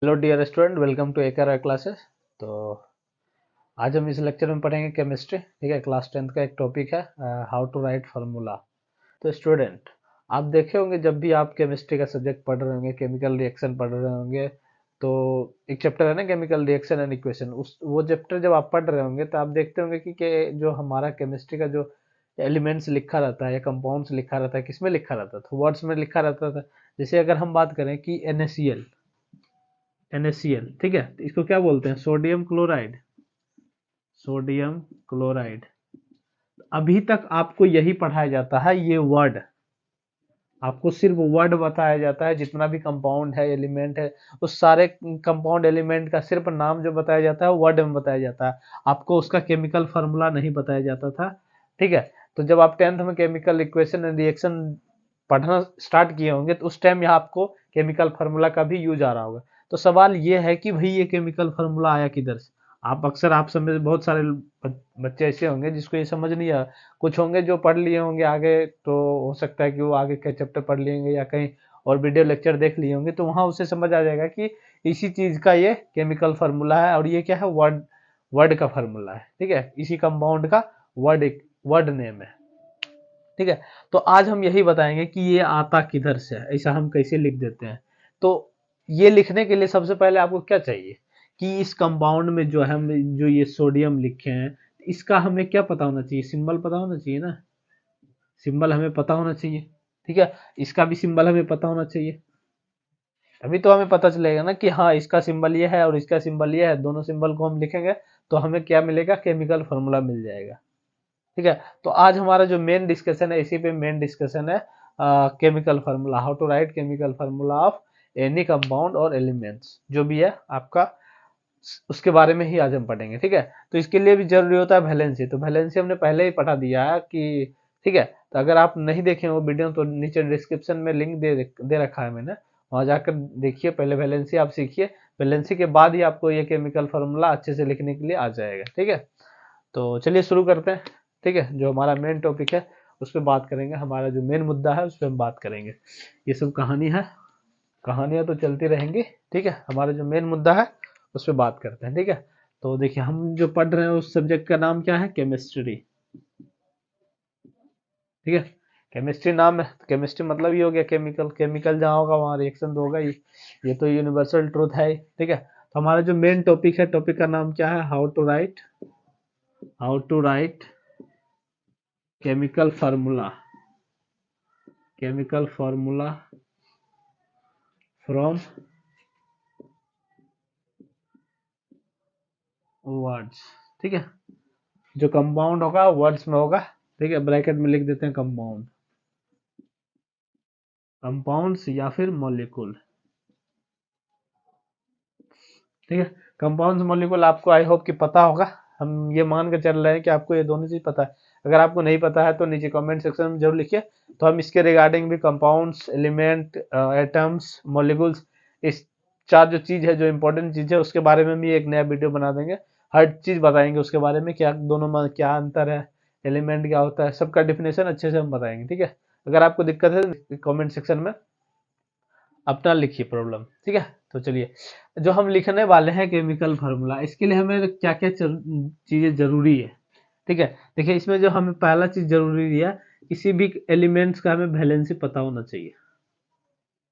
Hello dear student, welcome to Ekar classes. तो आज हम इस लेक्चर में पढ़ेंगे केमिस्ट्री। ठीक है, क्लास 10th का एक टॉपिक है हाउ टू राइट फार्मूला। तो स्टूडेंट, आप देखे होंगे जब भी आप केमिस्ट्री का सब्जेक्ट पढ़ रहे होंगे, केमिकल रिएक्शन पढ़ रहे होंगे, तो एक चैप्टर है ना केमिकल रिएक्शन एंड इक्वेशन, उस वो चैप्टर जब आप पढ़ रहे होंगे तो आप देखते होंगे कि जो हमारा केमिस्ट्री का जो एलिमेंट्स लिखा रहता है या कंपाउंड्स लिखा रहता है, किसमें लिखा रहता था? वर्ड्स में लिखा रहता था। जैसे अगर हम बात करें कि NaCl, NaCl, ठीक है, तो इसको क्या बोलते हैं? Sodium chloride. Sodium chloride. अभी तक आपको यही पढ़ाया जाता है, ये वर्ड आपको सिर्फ वर्ड बताया जाता है। जितना भी कंपाउंड है, एलिमेंट है, उस सारे कंपाउंड एलिमेंट का सिर्फ नाम जो बताया जाता है वर्ड में बताया जाता है। आपको उसका केमिकल फार्मूला नहीं बताया जाता था। ठीक है, तो जब आप 10th में केमिकल इक्वेशन एंड रिएक्शन पढ़ना स्टार्ट किए होंगे तो उस टाइम यहाँ आपको केमिकल फार्मूला का भी यूज आ रहा होगा। तो सवाल ये है कि भाई ये केमिकल फार्मूला आया किधर से? आप सब में बहुत सारे बच्चे ऐसे होंगे जिसको ये समझ नहीं आया। कुछ होंगे जो पढ़ लिए होंगे आगे, तो हो सकता है कि वो आगे के चैप्टर पढ़ लेंगे या कहीं और वीडियो लेक्चर देख लिए होंगे, तो वहां उसे समझ आ जाएगा कि इसी चीज का ये केमिकल फार्मूला है और ये क्या है? वर्ड वर्ड का फार्मूला है। ठीक है, इसी कंपाउंड का वर्ड वर्ड नेम है। ठीक है, तो आज हम यही बताएंगे कि ये आता किधर से है, ऐसा हम कैसे लिख देते हैं। तो ये लिखने के लिए सबसे पहले आपको क्या चाहिए कि इस कंपाउंड में जो हम जो ये सोडियम लिखे हैं, इसका हमें क्या पता होना चाहिए? सिंबल पता होना चाहिए ना। सिंबल हमें पता होना चाहिए। ठीक है, इसका भी सिंबल हमें पता होना चाहिए। अभी तो हमें पता चलेगा ना कि हाँ, इसका सिंबल ये है और इसका सिंबल ये है, दोनों सिंबल को हम लिखेंगे तो हमें क्या मिलेगा? केमिकल फॉर्मूला मिल जाएगा। ठीक है, तो आज हमारा जो मेन डिस्कशन है, इसी पे मेन डिस्कशन है chemical formula, how to write chemical formula of any compound और एलिमेंट्स, जो भी है आपका, उसके बारे में ही आज हम पढ़ेंगे। ठीक है, तो इसके लिए भी जरूरी होता है वैलेंसी। तो वैलेंसी हमने पहले ही पढ़ा दिया है कि, ठीक है, तो अगर आप नहीं देखे वो वीडियो तो नीचे डिस्क्रिप्शन में लिंक दे रखा है मैंने, वहां जाकर देखिए। पहले वैलेंसी आप सीखिए, वैलेंसी के बाद ही आपको ये केमिकल फार्मूला अच्छे से लिखने के लिए आ जाएगा। ठीक है, तो चलिए शुरू करते हैं। ठीक है, जो हमारा मेन टॉपिक है उस पर बात करेंगे, हमारा जो मेन मुद्दा है उस पर हम बात करेंगे। ये सब कहानी है, कहानियां तो चलती रहेंगी। ठीक है, हमारा जो मेन मुद्दा है उस पर बात करते हैं। ठीक है, तो देखिए हम जो पढ़ रहे हैं उस सब्जेक्ट का नाम क्या है? केमिस्ट्री। ठीक है, केमिस्ट्री नाम है, केमिस्ट्री मतलब ये हो गया केमिकल। केमिकल जहाँ होगा वहाँ रिएक्शन तो होगा ही, ये तो यूनिवर्सल ट्रूथ है ही। ठीक है, तो हमारा जो मेन टॉपिक है, टॉपिक का नाम क्या है? How to write chemical formula. Chemical formula from words. ठीक है, जो कंपाउंड होगा वर्ड्स में होगा। ठीक है, ब्रैकेट में लिख देते हैं कंपाउंड, कंपाउंड्स या फिर मॉलिक्यूल। ठीक है, कंपाउंड्स मॉलिक्यूल आपको आई होप कि पता होगा। हम ये मान के चल रहे हैं कि आपको ये दोनों चीज पता है। अगर आपको नहीं पता है तो नीचे कमेंट सेक्शन में जरूर लिखिए, तो हम इसके रिगार्डिंग भी कंपाउंड्स, एलिमेंट, एटम्स, मॉलिक्यूल्स, इस चार जो चीज है, जो इंपॉर्टेंट चीज है, उसके बारे में भी एक नया वीडियो बना देंगे। हर चीज बताएंगे उसके बारे में, क्या दोनों में क्या अंतर है, एलिमेंट क्या होता है, सबका डिफिनेशन अच्छे से हम बताएंगे। ठीक है, अगर आपको दिक्कत है तो कमेंट सेक्शन में अपना लिखिए प्रॉब्लम। ठीक है, तो चलिए, जो हम लिखने वाले हैं केमिकल फार्मूला, इसके लिए हमें क्या क्या चीजें जरूरी है। ठीक है, देखिए इसमें जो हमें पहला चीज जरूरी है, किसी भी एलिमेंट्स का हमें वैलेंसी पता होना चाहिए।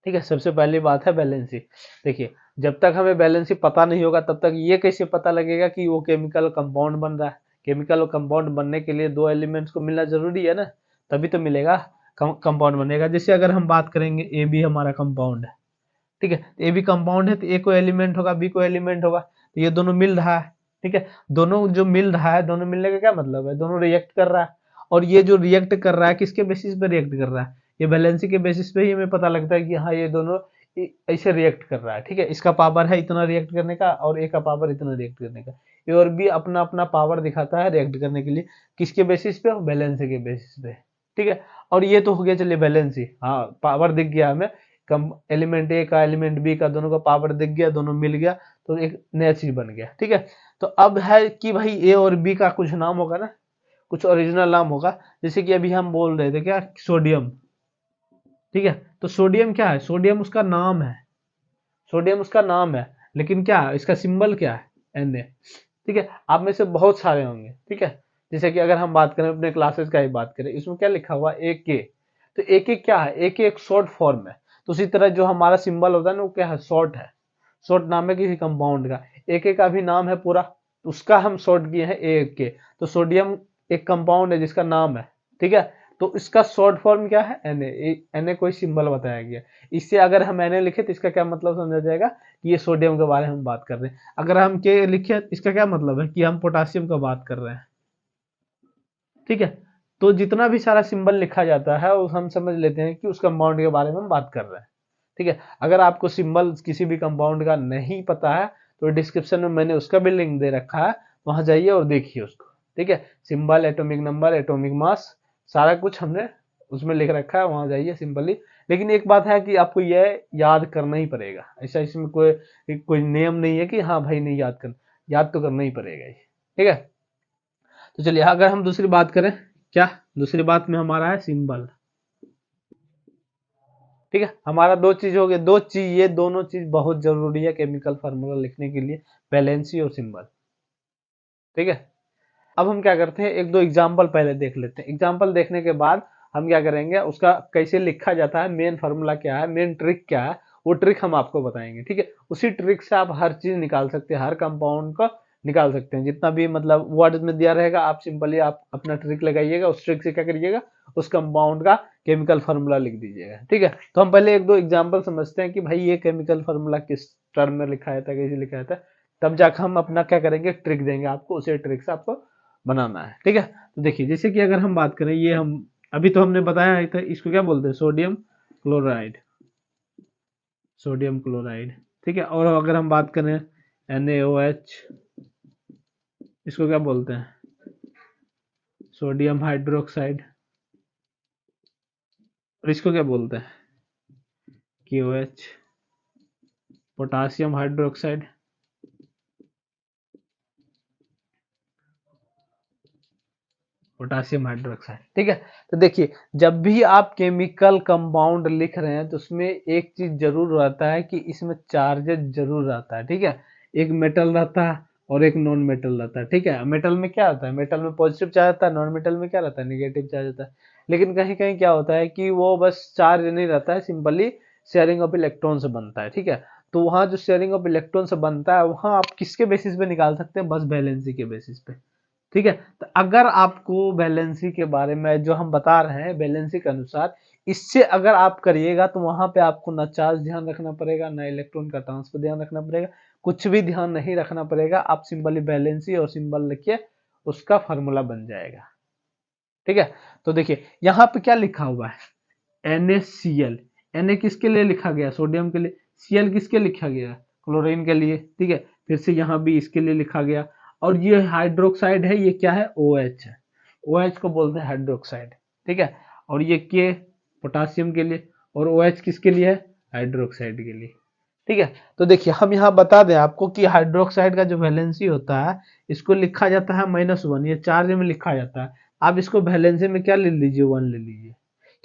ठीक है, सबसे पहली बात है वैलेंसी। देखिए, जब तक हमें वैलेंसी पता नहीं होगा तब तक ये कैसे पता लगेगा कि वो केमिकल कंपाउंड बन रहा है? केमिकल कंपाउंड बनने के लिए दो एलिमेंट्स को मिलना जरूरी है ना, तभी तो मिलेगा, कंपाउंड बनेगा। जैसे अगर हम बात करेंगे, ए बी हमारा कंपाउंड है। ठीक है, ए भी कंपाउंड है तो ए को एलिमेंट होगा, बी को एलिमेंट होगा, तो ये दोनों मिल रहा है। ठीक है, दोनों जो मिल रहा है, दोनों मिलने का क्या मतलब है? दोनों रिएक्ट कर रहा है। और ये जो रिएक्ट कर रहा है किसके बेसिस पे रिएक्ट कर रहा है? ये वैलेंसी के बेसिस पे ही हमें पता लगता है कि हाँ, ये दोनों ऐसे रिएक्ट कर रहा है। ठीक है, इसका पावर है इतना रिएक्ट करने का और ए का पावर इतना रिएक्ट करने का। ए और बी अपना अपना पावर दिखाता है रिएक्ट करने के लिए, किसके बेसिस पे? वैलेंसी के बेसिस पे। ठीक है, और ये तो हो गया, चलिए वैलेंसी, हाँ पावर दिख गया हमें, कम एलिमेंट ए का एलिमेंट बी का दोनों का पावर दिख गया, दोनों मिल गया, तो एक नया चीज बन गया। ठीक है, तो अब है कि भाई ए और बी का कुछ नाम होगा ना, कुछ ओरिजिनल नाम होगा। जैसे कि अभी हम बोल रहे थे क्या? सोडियम। ठीक है, तो सोडियम क्या है? सोडियम उसका नाम है, सोडियम उसका नाम है। लेकिन क्या इसका सिंबल क्या है, Na। ठीक है, आप में से बहुत सारे होंगे, ठीक है। जैसे कि अगर हम बात करें अपने क्लासेस का ही बात करें, इसमें क्या लिखा हुआ है, AK। तो AK क्या है, AK एक शॉर्ट फॉर्म है। तो उसी तरह जो हमारा सिंबल होता है ना, वो क्या है, शॉर्ट है। शॉर्ट नाम है किसी कंपाउंड का। AK का भी नाम है पूरा, उसका हम शॉर्ट किए हैं AK। तो सोडियम एक कंपाउंड है जिसका नाम है, ठीक है। तो इसका शॉर्ट फॉर्म क्या है, Na। कोई सिंबल बताया गया। इससे अगर हम Na लिखे तो इसका क्या मतलब समझा जाएगा कि ये सोडियम के बारे में हम बात कर रहे हैं। अगर हम K लिखे इसका क्या मतलब है कि हम पोटासियम का बात कर रहे हैं, ठीक है। तो जितना भी सारा सिंबल लिखा जाता है वो हम समझ लेते हैं कि उस कंपाउंड के बारे में हम बात कर रहे हैं, ठीक है। अगर आपको सिंबल किसी भी कंपाउंड का नहीं पता है तो डिस्क्रिप्शन में मैंने उसका भी लिंक दे रखा है, वहां जाइए और देखिए उसको, ठीक है। Symbol, atomic number, atomic mass, सारा कुछ हमने उसमें लिख रखा है, वहां जाइए सिंपली। लेकिन एक बात है कि आपको यह याद करना ही पड़ेगा, ऐसा इसमें कोई कोई नियम नहीं है कि हाँ भाई नहीं याद करना, याद तो करना ही पड़ेगा ये, ठीक है। तो चलिए अगर हम दूसरी बात करें, क्या दूसरी बात में हमारा है सिंबल, ठीक है। हमारा दो चीज हो गए, दो चीज, ये दोनों चीज बहुत जरूरी है केमिकल फार्मूला लिखने के लिए, वैलेंसी और सिंबल, ठीक है। अब हम क्या करते हैं, एक दो एग्जाम्पल पहले देख लेते हैं। एग्जाम्पल देखने के बाद हम क्या करेंगे, उसका कैसे लिखा जाता है, मेन फार्मूला क्या है, मेन ट्रिक क्या है, वो ट्रिक हम आपको बताएंगे, ठीक है। उसी ट्रिक से आप हर चीज निकाल सकते हैं, हर कंपाउंड को निकाल सकते हैं, जितना भी मतलब वर्ड में दिया रहेगा, आप सिंपली आप अपना ट्रिक लगाइएगा, उस ट्रिक से क्या करिएगा, उस कंपाउंड का केमिकल फार्मूला लिख दीजिएगा, ठीक है। तो हम पहले एक दो एग्जाम्पल समझते हैं कि भाई ये केमिकल फार्मूला किस टर्म में लिखा है था, कैसे लिखा था, तब जाकर हम अपना क्या करेंगे, ट्रिक देंगे आपको, उसी ट्रिक से आपको बनाना है, ठीक है। तो देखिए जैसे कि अगर हम बात करें, ये हम अभी तो हमने बताया था, इसको क्या बोलते हैं, सोडियम क्लोराइड, सोडियम क्लोराइड, ठीक है। और अगर हम बात करें NaOH, इसको क्या बोलते हैं, सोडियम हाइड्रोक्साइड। और इसको क्या बोलते हैं, KOH, potassium hydroxide, potassium hydroxide, ठीक है। तो देखिए जब भी आप केमिकल कंपाउंड लिख रहे हैं तो उसमें एक चीज जरूर रहता है कि इसमें चार्जेस जरूर रहता है, ठीक है। एक मेटल रहता है और एक नॉन मेटल रहता है, ठीक है। मेटल में क्या होता है, मेटल में पॉजिटिव चार्ज रहता है, नॉन मेटल में क्या रहता है, निगेटिव चार्ज रहता है। लेकिन कहीं कहीं क्या होता है कि वो बस चार्ज नहीं रहता है, सिंपली शेयरिंग ऑफ इलेक्ट्रॉन से बनता है, ठीक है। तो वहां जो शेयरिंग ऑफ इलेक्ट्रॉन से बनता है, वहां आप किसके बेसिस पे निकाल सकते हैं, बस वैलेंसी के बेसिस पे, ठीक है। तो अगर आपको वैलेंसी के बारे में जो हम बता रहे हैं, वैलेंसी के अनुसार इससे अगर आप करिएगा तो वहां पे आपको ना चार्ज ध्यान रखना पड़ेगा, ना इलेक्ट्रॉन का ट्रांसफर ध्यान रखना पड़ेगा, कुछ भी ध्यान नहीं रखना पड़ेगा। आप सिंपली वैलेंसी और सिंबल लिखिए, उसका फार्मूला बन जाएगा, ठीक है। तो देखिए यहाँ पे क्या लिखा हुआ है, NaCl। Na किसके लिए लिखा गया, सोडियम के लिए। Cl किसके लिखा गया, क्लोरीन के लिए, ठीक है। फिर से यहाँ भी इसके लिए लिखा गया। और ये हाइड्रोक्साइड है, ये क्या है, OH है। OH को बोलते हैं हाइड्रोक्साइड, ठीक है। और ये K पोटासियम के लिए, और OH किसके लिए है, हाइड्रोक्साइड के लिए, ठीक है। तो देखिए हम यहाँ बता दें आपको कि हाइड्रोक्साइड का जो वैलेंसी होता है, इसको लिखा जाता है -1, ये चार्ज में लिखा जाता है। आप इसको वैलेंसी में क्या ले लीजिए, 1 ले लीजिए,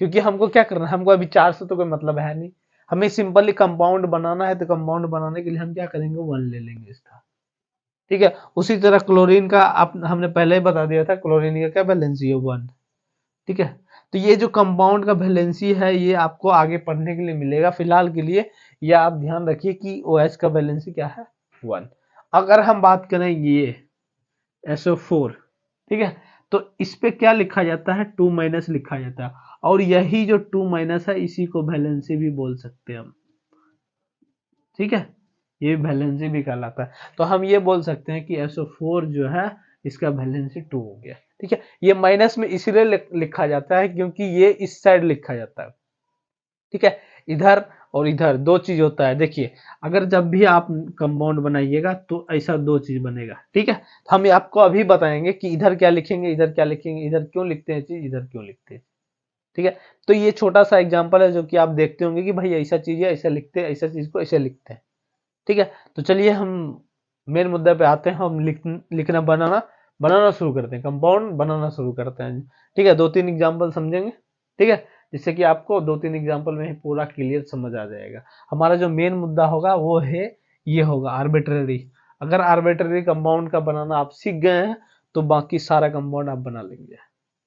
क्योंकि हमको क्या करना है, हमको अभी चार्ज से तो कोई मतलब है नहीं, हमें सिंपली कंपाउंड बनाना है। तो कंपाउंड बनाने के लिए हम क्या करेंगे, 1 ले लेंगे इसका, ठीक है। उसी तरह क्लोरीन का आप हमने पहले ही बता दिया था, क्लोरीन का क्या वैलेंसी है, 1, ठीक है। तो ये जो कंपाउंड का वैलेंसी है, ये आपको आगे पढ़ने के लिए मिलेगा, फिलहाल के लिए ये आप ध्यान रखिए कि OH का वैलेंसी क्या है, 1। अगर हम बात करें ये SO4, ठीक है, तो इस पे क्या लिखा जाता है, 2- लिखा जाता है। और यही जो 2- है, इसी को वैलेंसी भी बोल सकते हैं हम, ठीक है। ये वैलेंसी भी कहलाता है। तो हम ये बोल सकते हैं कि SO4 जो है, इसका वैलेंसी 2 हो गया, ठीक है। ये माइनस में इसलिए लिखा जाता है क्योंकि ये इस साइड लिखा जाता है, ठीक है। इधर और इधर दो चीज होता है, देखिए अगर जब भी आप कंपाउंड बनाइएगा तो ऐसा दो चीज बनेगा, ठीक है। हम आपको अभी बताएंगे कि इधर क्या लिखेंगे, इधर क्या लिखेंगे, इधर क्यों लिखते हैं चीज, इधर क्यों लिखते हैं, ठीक है। तो ये छोटा सा एग्जांपल है जो कि आप देखते होंगे कि भाई ऐसा चीज है, ऐसा लिखते हैं, ऐसा चीज को ऐसे लिखते हैं, ठीक है। तो चलिए हम मेन मुद्दे पे आते हैं, हम लिखना बनाना बनाना शुरू करते हैं, कंपाउंड बनाना शुरू करते हैं, ठीक है। 2-3 एग्जांपल समझेंगे, ठीक है, जिससे कि आपको 2-3 एग्जांपल में ही पूरा क्लियर समझ आ जाएगा। हमारा जो मेन मुद्दा होगा वो है ये होगा आर्बिट्रेरी। अगर आर्बिट्रेरी कंपाउंड का बनाना आप सीख गए हैं तो बाकी सारा कंपाउंड आप बना लेंगे।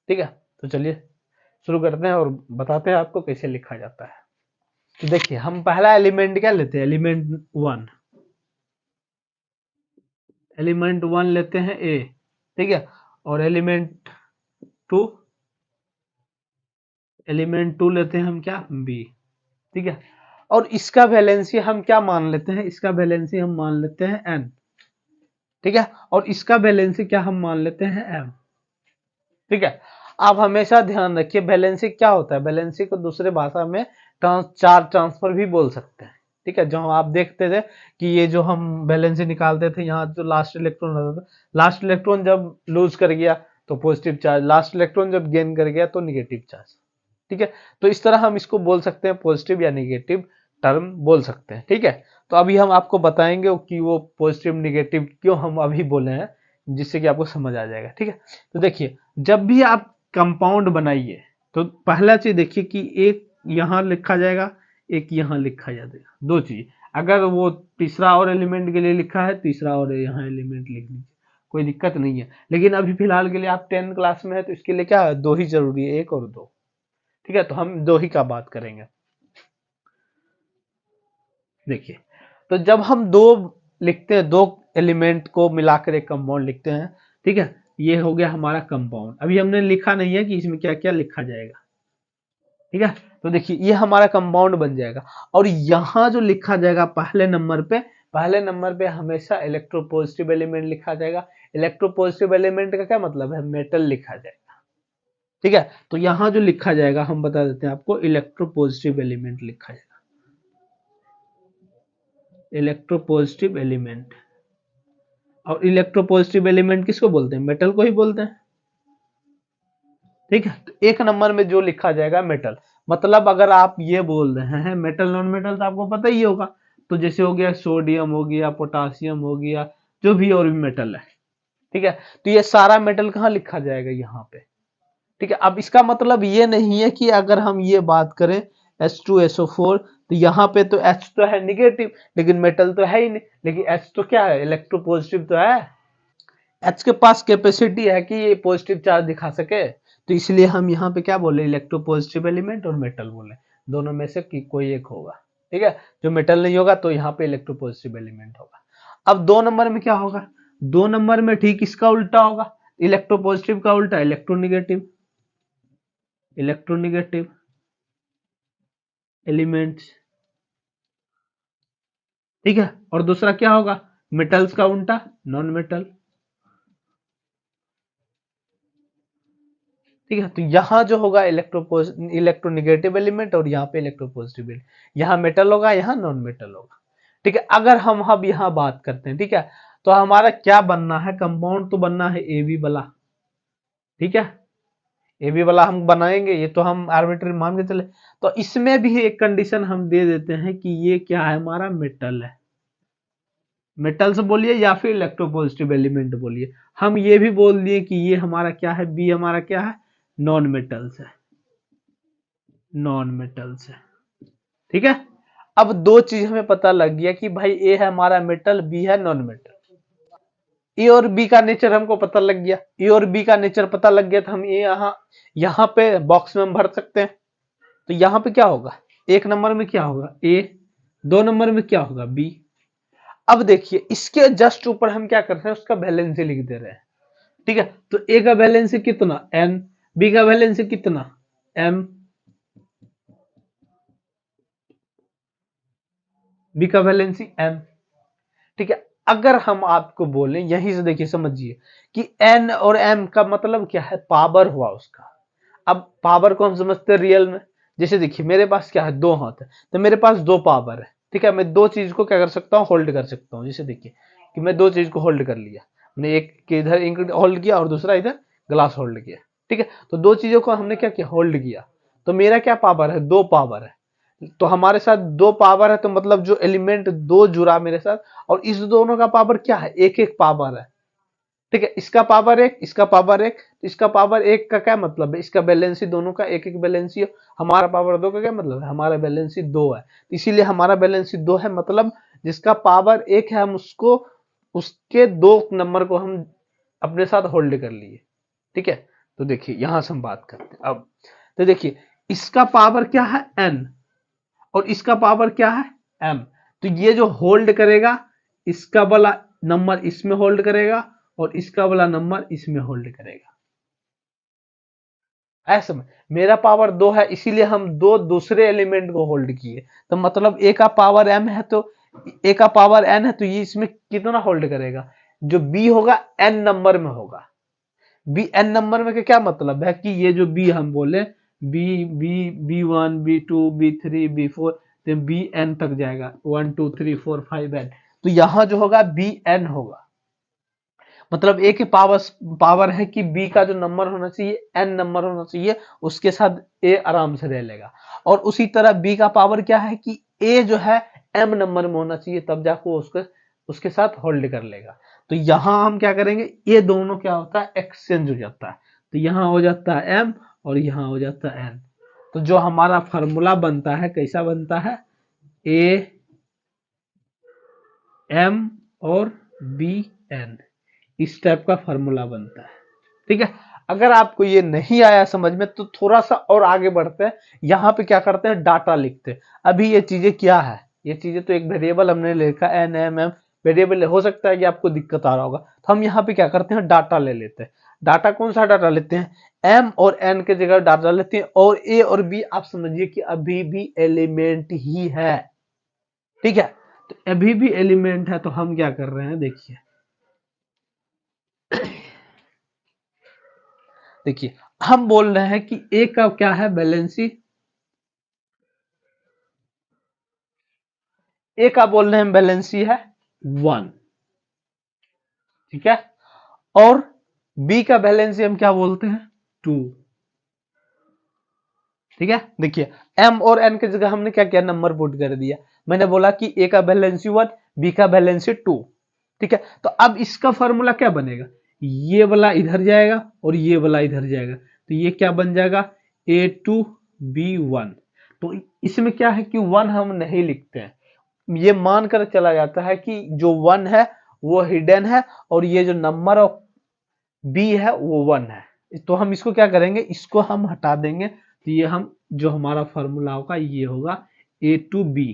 ठीक है, तो चलिए शुरू करते हैं और बताते हैं आपको कैसे लिखा जाता है। तो देखिए हम पहला एलिमेंट क्या लेते हैं, एलिमेंट वन। एलिमेंट वन लेते हैं ए, ठीक है, और एलिमेंट टू, एलिमेंट टू लेते हैं हम क्या, बी। ठीक है, और इसका वैलेंसी हम क्या मान लेते हैं, इसका वैलेंसी हम मान लेते हैं एन। ठीक है, और इसका वैलेंसी क्या हम मान लेते हैं एम। ठीक है, आप हमेशा ध्यान रखिए वैलेंसी क्या होता है, वैलेंसी को दूसरे भाषा में चार्ज ट्रांसफर भी बोल सकते हैं। ठीक है, जो हम आप देखते थे कि ये जो हम वैलेंसी निकालते थे, यहाँ जो लास्ट इलेक्ट्रॉन रहता था, लास्ट इलेक्ट्रॉन जब लूज कर गया तो पॉजिटिव चार्ज, लास्ट इलेक्ट्रॉन जब गेन कर गया तो निगेटिव चार्ज। ठीक है, तो इस तरह हम इसको बोल सकते हैं, पॉजिटिव या निगेटिव टर्म बोल सकते हैं। ठीक है, तो अभी हम आपको बताएंगे कि वो पॉजिटिव निगेटिव क्यों हम अभी बोले हैं, जिससे कि आपको समझ आ जाएगा। ठीक है, तो देखिए जब भी आप कंपाउंड बनाइए तो पहला चीज देखिए कि एक यहां लिखा जाएगा, एक यहां लिखा जाएगा, दो चीज। अगर वो तीसरा और एलिमेंट के लिए लिखा है, तीसरा और यहाँ एलिमेंट लिख लीजिए, कोई दिक्कत नहीं है। लेकिन अभी फिलहाल के लिए आप 10 क्लास में है तो इसके लिए क्या है, दो ही जरूरी है, एक और दो। ठीक है, तो हम दो ही का बात करेंगे। देखिए, तो जब हम दो लिखते हैं, दो एलिमेंट को मिलाकर एक कंपाउंड लिखते हैं, ठीक है, ये हो गया हमारा कंपाउंड। अभी हमने लिखा नहीं है कि इसमें क्या क्या लिखा जाएगा। ठीक है, तो देखिए ये हमारा कंपाउंड बन जाएगा, और यहां जो लिखा जाएगा पहले नंबर पे, पहले नंबर पे हमेशा इलेक्ट्रोपॉजिटिव एलिमेंट लिखा जाएगा। इलेक्ट्रोपॉजिटिव एलिमेंट का क्या मतलब है, मेटल लिखा जाएगा। ठीक है, तो यहां जो लिखा जाएगा हम बता देते हैं आपको, इलेक्ट्रोपॉजिटिव एलिमेंट लिखा जाएगा, इलेक्ट्रोपॉजिटिव एलिमेंट। और इलेक्ट्रोपॉजिटिव एलिमेंट किसको बोलते हैं, मेटल को ही बोलते हैं। ठीक है, तो एक नंबर में जो लिखा जाएगा मेटल, मतलब अगर आप ये बोल रहे हैं मेटल नॉन मेटल तो आपको पता ही होगा। तो जैसे हो गया सोडियम, हो गया पोटासियम, हो गया जो भी और भी मेटल है। ठीक है, तो ये सारा मेटल कहाँ लिखा जाएगा, यहाँ पे। ठीक है, अब इसका मतलब ये नहीं है कि अगर हम ये बात करें H2SO4 तो यहाँ पे तो H तो है निगेटिव, लेकिन मेटल तो है ही नहीं। लेकिन H तो क्या है, इलेक्ट्रोपॉजिटिव तो है। H के पास कैपेसिटी है कि ये पॉजिटिव चार्ज दिखा सके, तो इसलिए हम यहाँ पे क्या बोले, इलेक्ट्रोपॉजिटिव एलिमेंट और मेटल बोले, दोनों में से कोई एक होगा। ठीक है, जो मेटल नहीं होगा तो यहाँ पे इलेक्ट्रोपॉजिटिव एलिमेंट होगा। अब दो नंबर में क्या होगा, दो नंबर में ठीक इसका उल्टा होगा, इलेक्ट्रोपॉजिटिव का उल्टा इलेक्ट्रोनिगेटिव, इलेक्ट्रोनिगेटिव एलिमेंट्स। ठीक है, और दूसरा क्या होगा, मेटल्स का उल्टा नॉन मेटल। ठीक है, तो यहाँ जो होगा इलेक्ट्रोनिगेटिव एलिमेंट, और यहाँ पे इलेक्ट्रोपॉजिटिव एलिमेंट, यहाँ मेटल होगा, यहाँ नॉन मेटल होगा। ठीक है, अगर हम अब यहाँ बात करते हैं, ठीक है, तो हमारा क्या बनना है, कंपाउंड तो बनना है एबी वाला। ठीक है, एबी वाला हम बनाएंगे, ये तो हम आर्बिट्री मान के चले। तो इसमें भी एक कंडीशन हम दे देते हैं कि ये क्या है, हमारा मेटल है। मेटल्स बोलिए या फिर इलेक्ट्रोपॉजिटिव एलिमेंट बोलिए, हम ये भी बोल दिए कि ये हमारा क्या है, बी हमारा क्या है, नॉन मेटल्स है, नॉन मेटल्स है। ठीक है, अब दो चीज हमें पता लग गया कि भाई ए है हमारा मेटल, बी है नॉन मेटल। ए और बी का नेचर हमको पता लग गया, ए और बी का नेचर पता लग गया, तो हम ये यहाँ पे बॉक्स में हम भर सकते हैं। तो यहाँ पे क्या होगा, एक नंबर में क्या होगा ए, दो नंबर में क्या होगा बी। अब देखिए इसके जस्ट ऊपर हम क्या करते हैं, उसका वैलेंसी लिख दे रहे हैं। ठीक है, तो ए का वैलेंसी कितना एन, बी का वैलेंसी कितना एम, बी का वैलेंसी एम। ठीक है, अगर हम आपको बोलें, यहीं से देखिए समझिए कि एन और एम का मतलब क्या है, पावर हुआ उसका। अब पावर को हम समझते हैं रियल में, जैसे देखिए मेरे पास क्या है, दो हाथ है, तो मेरे पास दो पावर है। ठीक है, मैं दो चीज को क्या कर सकता हूँ, होल्ड कर सकता हूँ। जैसे देखिए कि मैं दो चीज को होल्ड कर लिया, मैंने एक के इधर इंक होल्ड किया और दूसरा इधर ग्लास होल्ड किया। ठीक है, तो दो चीजों को हमने क्या किया, होल्ड किया। तो मेरा क्या पावर है, दो पावर है। तो हमारे साथ दो पावर है, तो मतलब जो एलिमेंट दो जुड़ा मेरे साथ, और इस दोनों का पावर क्या है, एक एक पावर है। ठीक है, इसका पावर एक, इसका पावर एक, तो इसका पावर एक का क्या मतलब है, इसका बैलेंसी दोनों का एक एक बैलेंसी है। हमारा पावर दो का क्या मतलब है, हमारा बैलेंसी दो है, इसीलिए हमारा बैलेंसी दो है। मतलब जिसका पावर 1 है हम उसको उसके 2 नंबर को हम अपने साथ होल्ड कर लिए। ठीक है, तो देखिए यहां से हम बात करते हैं अब। तो देखिए इसका पावर क्या है n और इसका पावर क्या है m। तो ये जो होल्ड करेगा इसका वाला नंबर इसमें होल्ड करेगा और इसका वाला नंबर इसमें होल्ड करेगा। ऐसे में मेरा पावर 2 है इसीलिए हम दो दूसरे एलिमेंट को होल्ड किए। तो मतलब a का पावर m है तो a का पावर n है तो ये इसमें कितना होल्ड करेगा, जो b होगा n नंबर में होगा। b n नंबर में का क्या मतलब है कि ये जो b हम बोले b b b1 b2 b3 b4 तो bn तक जाएगा 1 2 3 4 5 n। तो यहां जो होगा bn होगा, मतलब a के पावर है कि b का जो नंबर होना चाहिए n नंबर होना चाहिए, उसके साथ a आराम से रह लेगा। और उसी तरह b का पावर क्या है कि a जो है m नंबर में होना चाहिए, तब जाकर वो उसके साथ होल्ड कर लेगा। तो यहां हम क्या करेंगे, ये दोनों क्या होता है एक्सचेंज हो जाता है। तो यहां हो जाता है m और यहां हो जाता है n। तो जो हमारा फॉर्मूला बनता है कैसा बनता है, a m और b n, इस टाइप का फॉर्मूला बनता है। ठीक है, अगर आपको ये नहीं आया समझ में तो थोड़ा सा और आगे बढ़ते हैं। यहाँ पे क्या करते हैं, डाटा लिखते हैं। अभी ये चीजें क्या है, ये चीजें तो एक वेरिएबल हमने लिखा एन एम एम वेरिएबल, हो सकता है कि आपको दिक्कत आ रहा होगा। तो हम यहाँ पे क्या करते हैं, डाटा ले लेते हैं। डाटा कौन सा डाटा लेते हैं, एम और एन के जगह डाटा लेते हैं, और ए और बी आप समझिए कि अभी भी एलिमेंट ही है। ठीक है, तो अभी भी एलिमेंट है। तो हम क्या कर रहे हैं, देखिए देखिए हम बोल रहे हैं कि ए का क्या है बैलेंसी, ए का बोल रहे हैं बैलेंसी है 1। ठीक है, और बी का बैलेंसी हम क्या बोलते हैं 2। ठीक है, देखिए एम और एन की जगह हमने क्या किया, नंबर पुट कर दिया। मैंने बोला कि ए का बैलेंसी 1, बी का बैलेंसी 2। ठीक है, तो अब इसका फॉर्मूला क्या बनेगा, ये वाला इधर जाएगा और ये वाला इधर जाएगा, तो ये क्या बन जाएगा A2 B1। तो इसमें क्या है कि 1 हम नहीं लिखते हैं, ये मानकर चला जाता है कि जो 1 है वो हिडन है और ये जो नंबर ऑफ बी है वो 1 है। तो हम इसको क्या करेंगे, इसको हम हटा देंगे। तो ये हम जो हमारा फॉर्मूला होगा ये होगा A2B।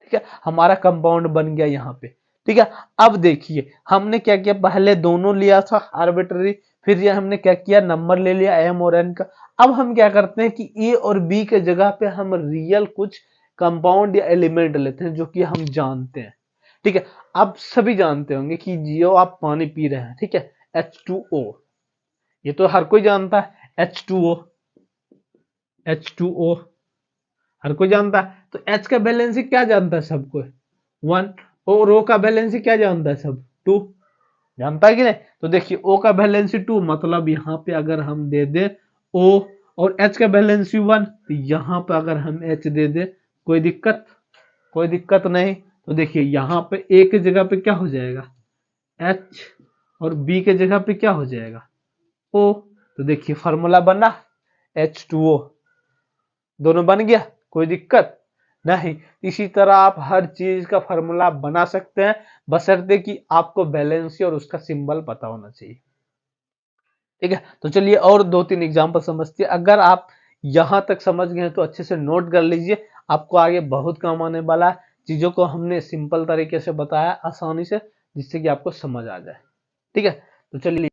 ठीक है, हमारा कंपाउंड बन गया यहाँ पे। ठीक है, अब देखिए हमने क्या किया, पहले दोनों लिया था आर्बिट्ररी, फिर ये हमने क्या किया, नंबर ले लिया एम और एन का। अब हम क्या करते हैं कि ए और बी के जगह पे हम रियल कुछ कंपाउंड या एलिमेंट लेते हैं जो कि हम जानते हैं। ठीक है, आप सभी जानते होंगे कि जो आप पानी पी रहे हैं, ठीक है, H2O, ये तो हर कोई जानता है। H2O H2O हर कोई जानता है। तो H का बैलेंस क्या जानता है सबको, 1। और O का बैलेंस क्या जानता है सब, 2। जानता है कि नहीं। तो देखिए O का बैलेंस 2, मतलब यहाँ पे अगर हम दे दे O, और H का बैलेंस 1, तो यहाँ पे अगर हम H दे दे, कोई दिक्कत नहीं। तो देखिए यहाँ पे A के जगह पे क्या हो जाएगा H, और B के जगह पे क्या हो जाएगा O। तो देखिए फॉर्मूला बना H2O, दोनों बन गया, कोई दिक्कत नहीं। इसी तरह आप हर चीज का फॉर्मूला बना सकते हैं, बशर्ते कि आपको बैलेंसी और उसका सिंबल पता होना चाहिए। ठीक है, तो चलिए और 2-3 एग्जांपल समझते हैं। अगर आप यहां तक समझ गए तो अच्छे से नोट कर लीजिए, आपको आगे बहुत काम आने वाला है। चीजों को हमने सिंपल तरीके से बताया आसानी से, जिससे कि आपको समझ आ जाए। ठीक है, तो चलिए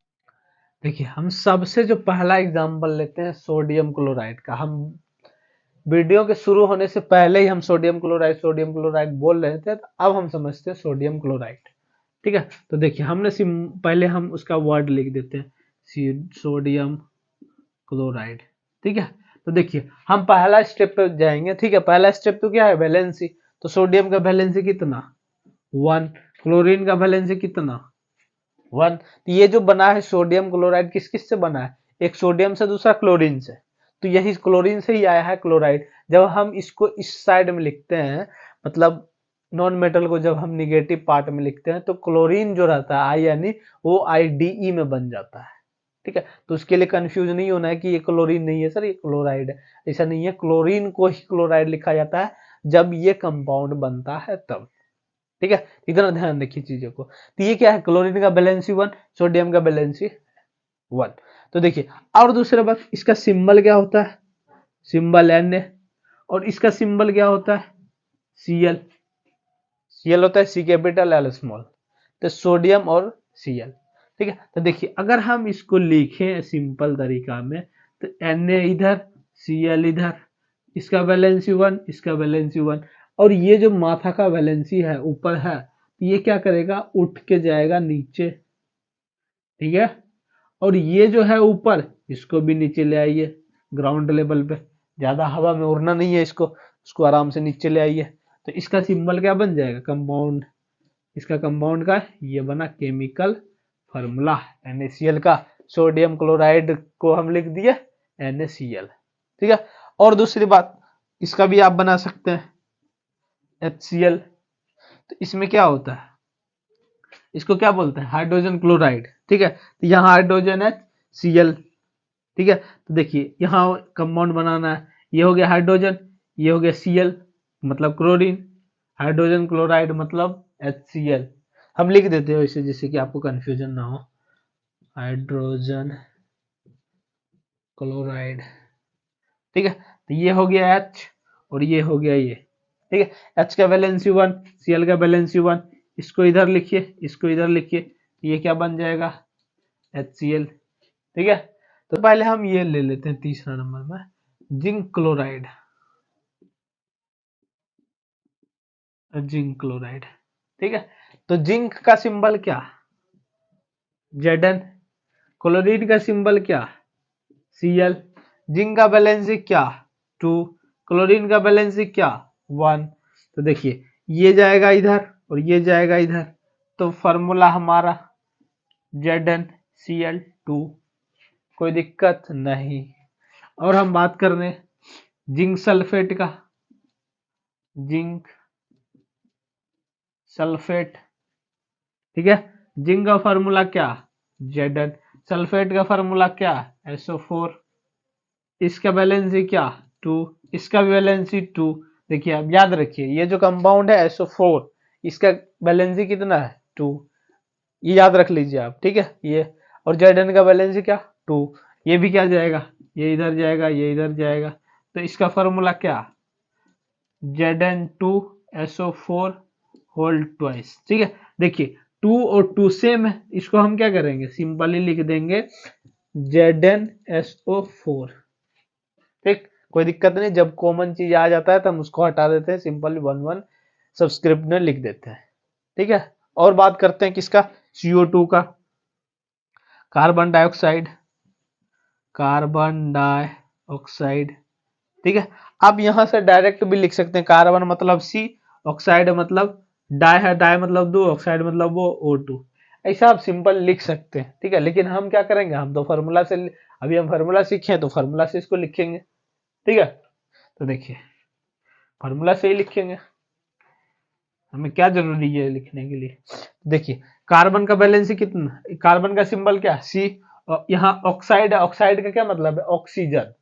देखिए हम सबसे जो पहला एग्जाम्पल लेते हैं सोडियम क्लोराइड का। हम वीडियो के शुरू होने से पहले ही हम सोडियम क्लोराइड बोल रहे थे, तो अब हम समझते हैं सोडियम क्लोराइड। ठीक है, तो देखिए हमने पहले हम उसका वर्ड लिख देते हैं सोडियम क्लोराइड। ठीक है, तो देखिए हम पहला स्टेप पे जाएंगे। ठीक है, पहला स्टेप तो क्या है, वैलेंसी। तो सोडियम का वैलेंसी कितना 1, क्लोरीन का वैलेंसी कितना 1। तो ये जो बना है सोडियम क्लोराइड किस किस से बना है, एक सोडियम से दूसरा क्लोरीन से। तो यही क्लोरीन से ही आया है क्लोराइड। जब हम इसको इस साइड में लिखते हैं, मतलब नॉन मेटल को जब हम निगेटिव पार्ट में लिखते हैं, तो क्लोरीन जो रहता है आई यानी वो IDE में बन जाता है। ठीक है, तो उसके लिए कंफ्यूज नहीं होना है कि ये क्लोरीन नहीं है सर, ये क्लोराइड है। ऐसा नहीं है, क्लोरीन को ही क्लोराइड लिखा जाता है जब ये कंपाउंड बनता है तब। ठीक है, इतना ध्यान रखिए चीजों को। तो ये क्या है, क्लोरीन का वैलेंसी 1, सोडियम का वैलेंसी 1। तो देखिए, और दूसरा बात, इसका सिंबल क्या होता है, सिंबल Na, और इसका सिंबल क्या होता है, Cl। Cl होता है सी कैपिटल एल स्मॉल, तो सोडियम और Cl। ठीक है, तो देखिए अगर हम इसको लिखें सिंपल तरीका में, तो Na इधर, Cl इधर, इसका वैलेंसी 1, इसका वैलेंसी 1, और ये जो माथा का वैलेंसी है ऊपर है, ये क्या करेगा, उठ के जाएगा नीचे। ठीक है, और ये जो है ऊपर, इसको भी नीचे ले आइए ग्राउंड लेवल पे, ज्यादा हवा में उड़ना नहीं है इसको आराम से नीचे ले आइए। तो इसका सिंबल क्या बन जाएगा, कंपाउंड, इसका कंपाउंड का ये बना केमिकल फार्मूला NaCl का। सोडियम क्लोराइड को हम लिख दिए NaCl। ठीक है, और दूसरी बात, इसका भी आप बना सकते हैं HCl। तो इसमें क्या होता है, इसको क्या बोलते हैं, हाइड्रोजन क्लोराइड। ठीक है, तो यहाँ हाइड्रोजन है Cl। ठीक है, तो देखिए यहाँ कंपाउंड बनाना है, ये हो गया हाइड्रोजन, ये हो गया Cl मतलब क्लोरीन, हाइड्रोजन क्लोराइड मतलब HCl। हम लिख देते हैं वैसे, जिससे कि आपको कंफ्यूजन ना हो, हाइड्रोजन क्लोराइड। ठीक है, तो ये हो गया H और ये हो गया ये। ठीक है, H का वैलेंसी 1, Cl का वैलेंसी 1, इसको इधर लिखिए, इसको इधर लिखिए, ये क्या बन जाएगा, HCl। ठीक है, तो पहले हम ये ले लेते हैं तीसरा नंबर में, जिंक क्लोराइड। जिंक क्लोराइड, ठीक है, तो जिंक का सिंबल क्या, Zn, क्लोरीन का सिंबल क्या, Cl, जिंक का बैलेंस क्या 2, क्लोरीन का बैलेंस क्या 1। तो देखिए ये जाएगा इधर और ये जाएगा इधर, तो फॉर्मूला हमारा ZnCl2, कोई दिक्कत नहीं। और हम बात कर रहे हैं जिंक सल्फेट का, जिंक सल्फेट। ठीक है, जिंक का फार्मूला क्या, Zn, सल्फेट का फार्मूला क्या, SO4, इसका वैलेंसी क्या 2, इसका भी वैलेंसी 2। देखिए आप याद रखिए, ये जो कंपाउंड है SO4, इसका वैलेंसी कितना है 2, ये याद रख लीजिए आप। ठीक है, ये और Zn का वैलेंसी क्या 2, ये भी क्या जाएगा, ये इधर जाएगा, ये इधर जाएगा, तो इसका फार्मूला क्या, Zn2SO4 होल ट्वाइस। ठीक है, देखिए 2 और 2 सेम है, इसको हम क्या करेंगे, सिंपली लिख देंगे ZnSO4। ठीक, कोई दिक्कत नहीं, जब कॉमन चीज आ जाता है तो हम उसको हटा देते हैं, सिंपली 1 1 सबस्क्रिप्ट में लिख देते हैं। ठीक है, और बात करते हैं किसका, CO2 का, कार्बन डाइऑक्साइड, कार्बन डाइऑक्साइड। ठीक है, आप यहां से डायरेक्ट भी लिख सकते हैं, कार्बन मतलब C, ऑक्साइड मतलब डाई है, डाई मतलब 2, ऑक्साइड मतलब वो O2, ऐसा आप सिंपल लिख सकते हैं। ठीक है, लेकिन हम क्या करेंगे, हम तो फार्मूला से, अभी हम फार्मूला सीखे हैं तो फार्मूला से इसको लिखेंगे। ठीक है, तो देखिए फार्मूला से ही लिखेंगे, हमें क्या जरूरी है लिखने के लिए। देखिए कार्बन का बैलेंस कितना, कार्बन का सिंबल क्या C, यहाँ ऑक्साइड है, ऑक्साइड का क्या मतलब है, ऑक्सीजन,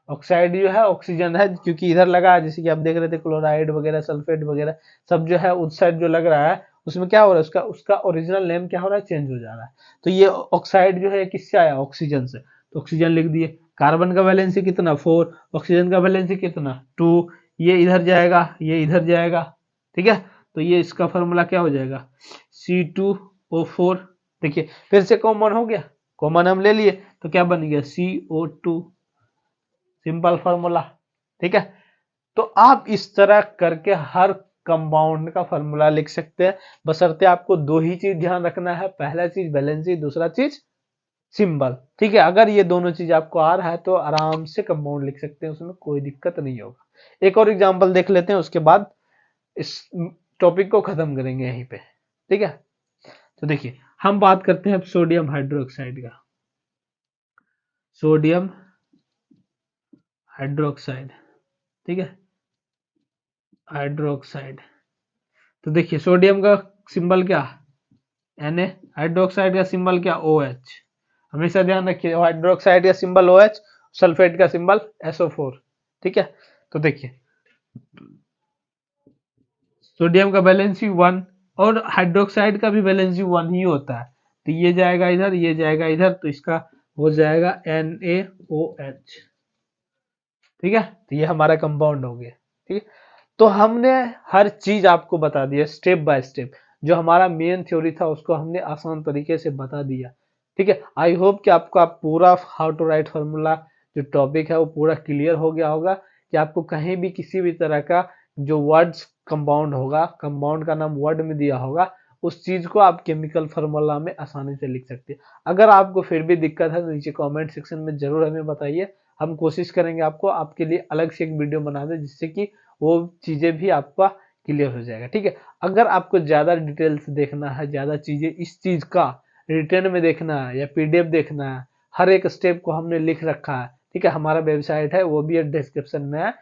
ऑक्साइड जो है ऑक्सीजन है, क्योंकि इधर लगा है, जैसे कि आप देख रहे थे क्लोराइड वगैरह सल्फेट वगैरह सब जो है उस साइड जो लग रहा है, उसमें क्या हो रहा है, उसका उसका ओरिजिनल नेम क्या हो रहा है, चेंज हो जा रहा है। तो ये ऑक्साइड जो है किससे आया, ऑक्सीजन से, तो ऑक्सीजन लिख दिए। कार्बन का वैलेंसी कितना 4, ऑक्सीजन का वैलेंसी कितना 2, ये इधर जाएगा, ये इधर जाएगा। ठीक है, तो ये इसका फॉर्मूला क्या हो जाएगा, C2O4। देखिए फिर से कॉमन हो गया, कॉमन हम ले लिए तो क्या बन गया CO2, सिंपल फॉर्मूला। ठीक है, तो आप इस तरह करके हर कंपाउंड का फॉर्मूला लिख सकते हैं, बशर्ते आपको दो ही चीज ध्यान रखना है, पहला चीज वैलेंसी, दूसरा चीज सिंबल। ठीक है, अगर ये दोनों चीज आपको आ रहा है तो आराम से कंपाउंड लिख सकते हैं, उसमें कोई दिक्कत नहीं होगा। एक और एग्जांपल देख लेते हैं, उसके बाद इस टॉपिक को खत्म करेंगे यहीं पे। ठीक है, तो देखिए हम बात करते हैं सोडियम हाइड्रोक्साइड का, सोडियम हाइड्रोक्साइड। ठीक है, हाइड्रोक्साइड, तो देखिए सोडियम का सिंबल क्या Na, हाइड्रोक्साइड का सिंबल क्या OH। हमेशा ध्यान रखिए, हाइड्रोक्साइड का सिंबल OH, सल्फेट का सिंबल SO4। ठीक है, तो देखिए सोडियम का वैलेंसी 1 और हाइड्रोक्साइड का भी वैलेंसी 1 ही होता है, तो ये जाएगा इधर, ये जाएगा इधर, तो इसका हो जाएगा NaOH। ठीक है, तो ये हमारा कंपाउंड हो गया। ठीक है, तो हमने हर चीज आपको बता दिया स्टेप बाय स्टेप, जो हमारा मेन थ्योरी था उसको हमने आसान तरीके से बता दिया। ठीक है, आई होप कि आपको आप पूरा हाउ टू राइट फार्मूला जो टॉपिक है वो पूरा क्लियर हो गया होगा, कि आपको कहीं भी किसी भी तरह का जो वर्ड्स कंपाउंड होगा, कंपाउंड का नाम वर्ड में दिया होगा, उस चीज को आप केमिकल फार्मूला में आसानी से लिख सकते हैं। अगर आपको फिर भी दिक्कत है तो नीचे कमेंट सेक्शन में जरूर हमें बताइए, हम कोशिश करेंगे आपको आपके लिए अलग से एक वीडियो बना दें, जिससे कि वो चीजें भी आपका क्लियर हो जाएगा। ठीक है, अगर आपको ज्यादा डिटेल्स देखना है, ज्यादा चीजें इस चीज का रिटर्न में देखना है या PDF देखना है, हर एक स्टेप को हमने लिख रखा है। ठीक है, हमारा वेबसाइट है, वो भी डिस्क्रिप्शन में है,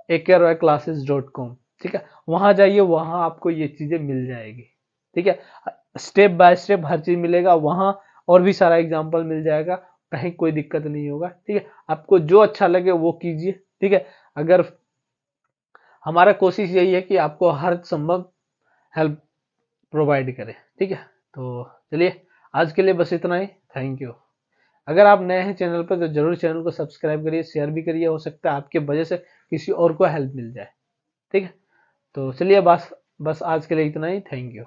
akrclasses.com। ठीक है, वहां जाइए, वहां आपको ये चीजें मिल जाएगी। ठीक है, स्टेप बाय स्टेप हर चीज मिलेगा वहां, और भी सारा एग्जाम्पल मिल जाएगा, कहीं कोई दिक्कत नहीं होगा। ठीक है, आपको जो अच्छा लगे वो कीजिए। ठीक है, अगर हमारा कोशिश यही है कि आपको हर संभव हेल्प प्रोवाइड करें। ठीक है, तो चलिए आज के लिए बस इतना ही, थैंक यू। अगर आप नए हैं चैनल पर तो जरूर चैनल को सब्सक्राइब करिए, शेयर भी करिए, हो सकता है आपके वजह से किसी और को हेल्प मिल जाए। ठीक है, तो चलिए बस बस आज के लिए इतना ही, थैंक यू।